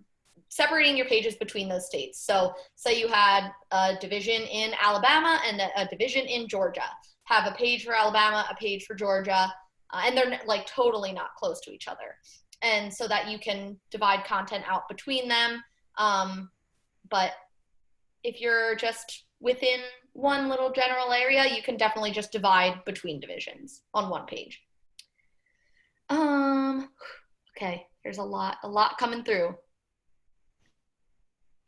separating your pages between those states. So say you had a division in Alabama and a division in Georgia. Have a page for Alabama, a page for Georgia, and they're like totally not close to each other. And so that you can divide content out between them. But if you're just within one little general area, you can definitely just divide between divisions on one page. Okay, there's a lot coming through.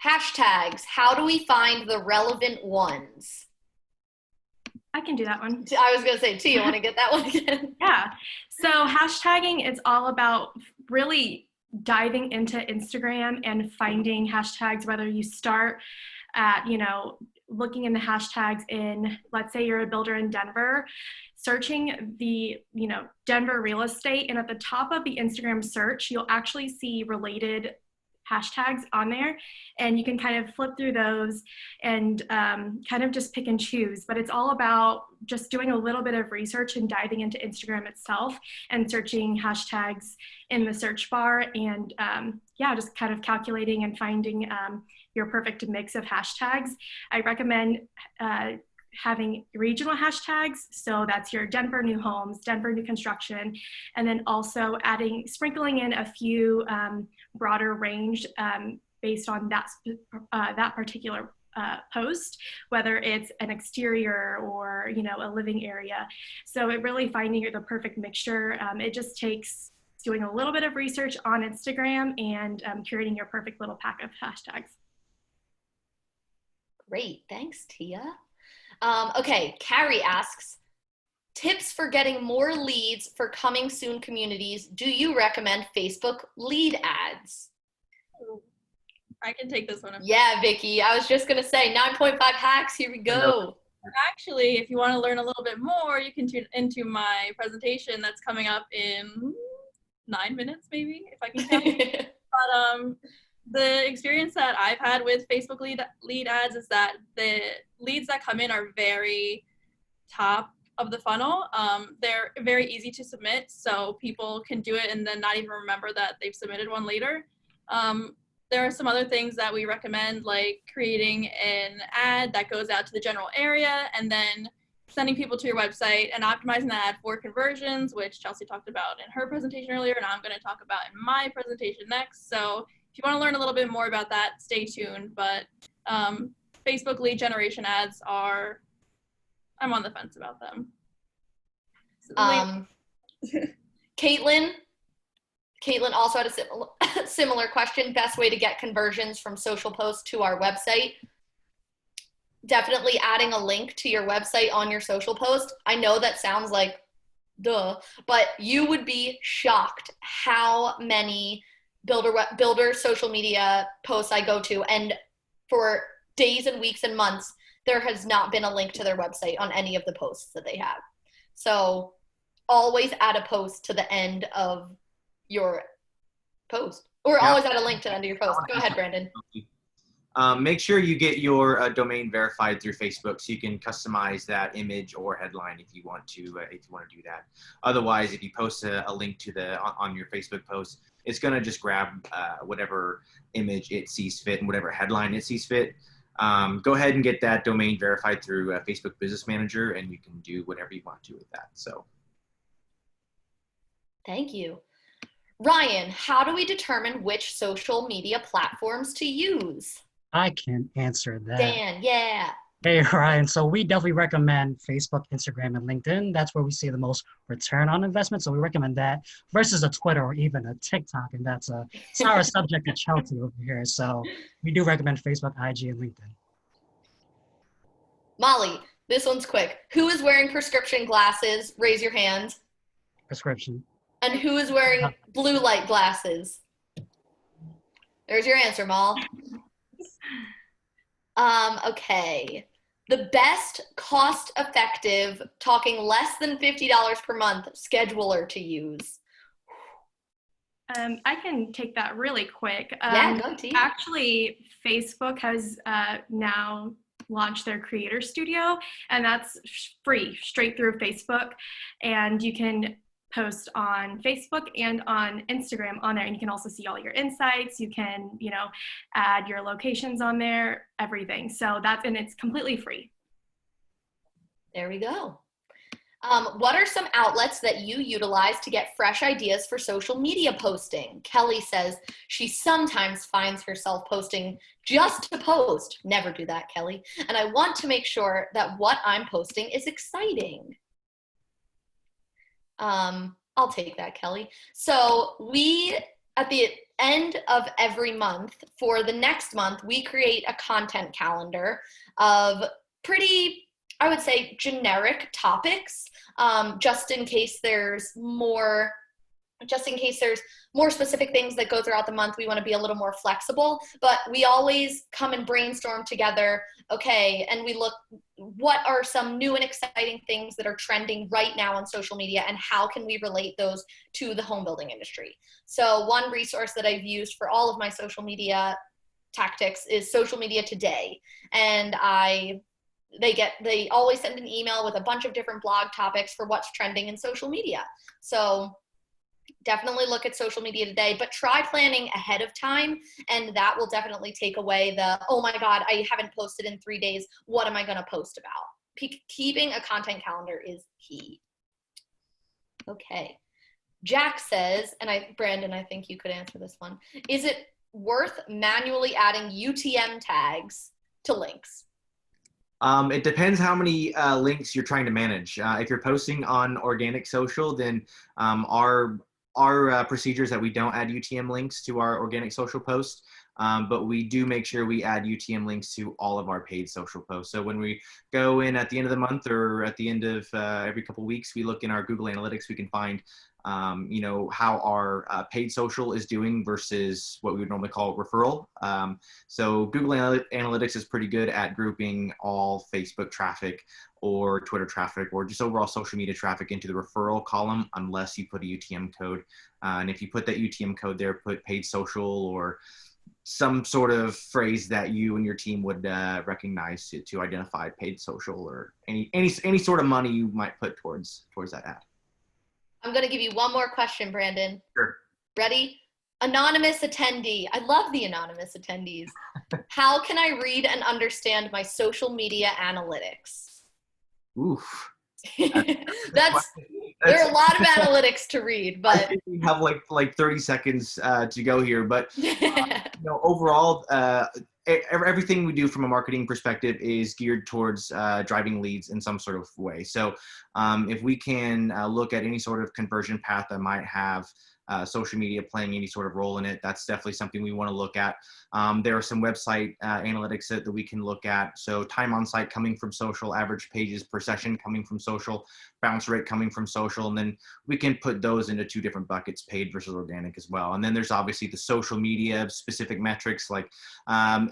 Hashtags, how do we find the relevant ones? I can do that one. I was gonna say, T, you wanna get that one again? Yeah, so hashtagging is all about really diving into Instagram and finding hashtags, whether you start at, looking in the hashtags in, let's say you're a builder in Denver, searching the, Denver real estate, and at the top of the Instagram search, you'll actually see related hashtags on there, and you can kind of flip through those and kind of just pick and choose. But it's all about just doing a little bit of research and diving into Instagram itself and searching hashtags in the search bar, and just kind of calculating and finding your perfect mix of hashtags. I recommend having regional hashtags. So that's your Denver new homes, Denver new construction, and then also sprinkling in a few broader range based on that particular post, whether it's an exterior or, a living area. So it really finding the perfect mixture. It just takes doing a little bit of research on Instagram and curating your perfect little pack of hashtags. Great, thanks, Tia. Okay, Carrie asks, tips for getting more leads for coming soon communities. Do you recommend Facebook lead ads? I can take this one. Yeah, Vicky, I was just going to say 9.5 hacks. Here we go. Actually, if you want to learn a little bit more, you can tune into my presentation that's coming up in 9 minutes, maybe, if I can count. But the experience that I've had with Facebook lead ads is that the leads that come in are very top of the funnel. They're very easy to submit, so people can do it and then not even remember that they've submitted one later. There are some other things that we recommend, like creating an ad that goes out to the general area and then sending people to your website and optimizing that ad for conversions, which Chelsea talked about in her presentation earlier, and I'm going to talk about in my presentation next. So if you want to learn a little bit more about that, stay tuned. But Facebook lead generation ads I'm on the fence about them. Caitlin also had a similar question. Best way to get conversions from social posts to our website. Definitely adding a link to your website on your social post. I know that sounds like duh, but you would be shocked how many builder social media posts I go to, and for days and weeks and months, there has not been a link to their website on any of the posts that they have. So always add a post to the end of your post, or always add a link to the end of your post. Go ahead, Brandon. Make sure you get your domain verified through Facebook so you can customize that image or headline if you want to do that. Otherwise, if you post a link to on your Facebook post, it's going to just grab whatever image it sees fit and whatever headline it sees fit. Go ahead and get that domain verified through Facebook Business Manager, and you can do whatever you want to with that. So, thank you. Ryan, how do we determine which social media platforms to use? I can answer that. Dan, yeah. Hey, Ryan. So we definitely recommend Facebook, Instagram, and LinkedIn. That's where we see the most return on investment. So we recommend that versus a Twitter or even a TikTok. And that's a sour subject to Chelsea over here. So we do recommend Facebook, IG, and LinkedIn. Molly, this one's quick. Who is wearing prescription glasses? Raise your hand. Prescription. And who is wearing blue light glasses? There's your answer, Mal. Okay. The best cost-effective, talking less than $50 per month, scheduler to use. I can take that really quick. Yeah, go T. Actually, Facebook has now launched their Creator Studio, and that's free, straight through Facebook. And you can post on Facebook and on Instagram on there, and you can also see all your insights. You can, add your locations on there, everything. So and it's completely free. There we go. What are some outlets that you utilize to get fresh ideas for social media posting? Kelly says she sometimes finds herself posting just to post. Never do that, Kelly. And I want to make sure that what I'm posting is exciting. I'll take that, Kelly. So we, at the end of every month, for the next month, we create a content calendar of pretty, I would say, generic topics, just in case there's more just in case there's more specific things that go throughout the month, we want to be a little more flexible, but we always come and brainstorm together. Okay. And we look, what are some new and exciting things that are trending right now on social media, and how can we relate those to the home building industry? So one resource that I've used for all of my social media tactics is Social Media Today. And they always send an email with a bunch of different blog topics for what's trending in social media. So definitely look at Social Media Today, but try planning ahead of time, and that will definitely take away the, oh my God, I haven't posted in 3 days. What am I going to post about? Keeping a content calendar is key. Okay. Jack says, and Brandon, I think you could answer this one. Is it worth manually adding UTM tags to links? It depends how many links you're trying to manage. If you're posting on organic social, then our procedures that we don't add UTM links to our organic social posts, but we do make sure we add UTM links to all of our paid social posts. So when we go in at the end of the month or at the end of every couple of weeks, we look in our Google Analytics, we can find how our paid social is doing versus what we would normally call referral. So Google Analytics is pretty good at grouping all Facebook traffic or Twitter traffic or just overall social media traffic into the referral column, unless you put a UTM code. And if you put that UTM code there, put paid social or some sort of phrase that you and your team would recognize to identify paid social, or any sort of money you might put towards that ad. I'm going to give you one more question, Brandon. Sure. Ready? Anonymous attendee. I love the anonymous attendees. How can I read and understand my social media analytics? Oof. There are a lot of analytics to read, but I think we have like 30 seconds to go here. But overall, everything we do from a marketing perspective is geared towards driving leads in some sort of way. So if we can look at any sort of conversion path that might have social media playing any sort of role in it, that's definitely something we want to look at. There are some website analytics that we can look at. So time on site coming from social, average pages per session coming from social, bounce rate coming from social, and then we can put those into two different buckets, paid versus organic as well. And then there's obviously the social media specific metrics like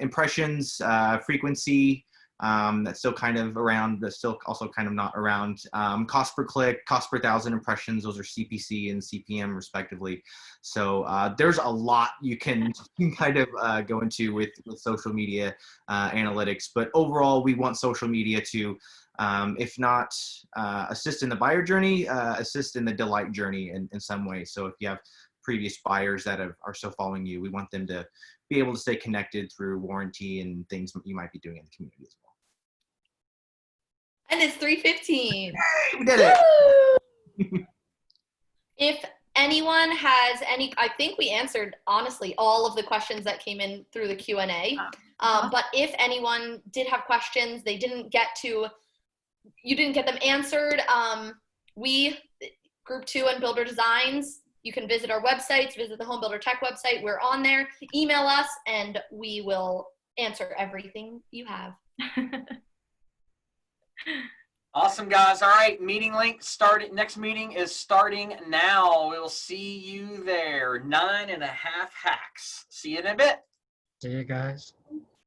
impressions, frequency, that's still kind of around, but still also kind of not around. Cost per click, cost per 1,000 impressions, those are CPC and CPM respectively. So there's a lot you can kind of go into with social media analytics. But overall, we want social media to, if not assist in the buyer journey, assist in the delight journey in some way. So if you have previous buyers that are still following you, we want them to be able to stay connected through warranty and things you might be doing in the community as well. And it's 3:15. We did it. If anyone has any, I think we answered honestly all of the questions that came in through the Q&A. But if anyone did have questions, you didn't get them answered, we, Group 2 and Builder Designs, you can visit our websites, visit the Home Builder Tech website. We're on there. Email us, and we will answer everything you have. Awesome, guys. All right, meeting link started. Next meeting is starting now. We'll see you there. 9.5 hacks. See you in a bit. See you guys.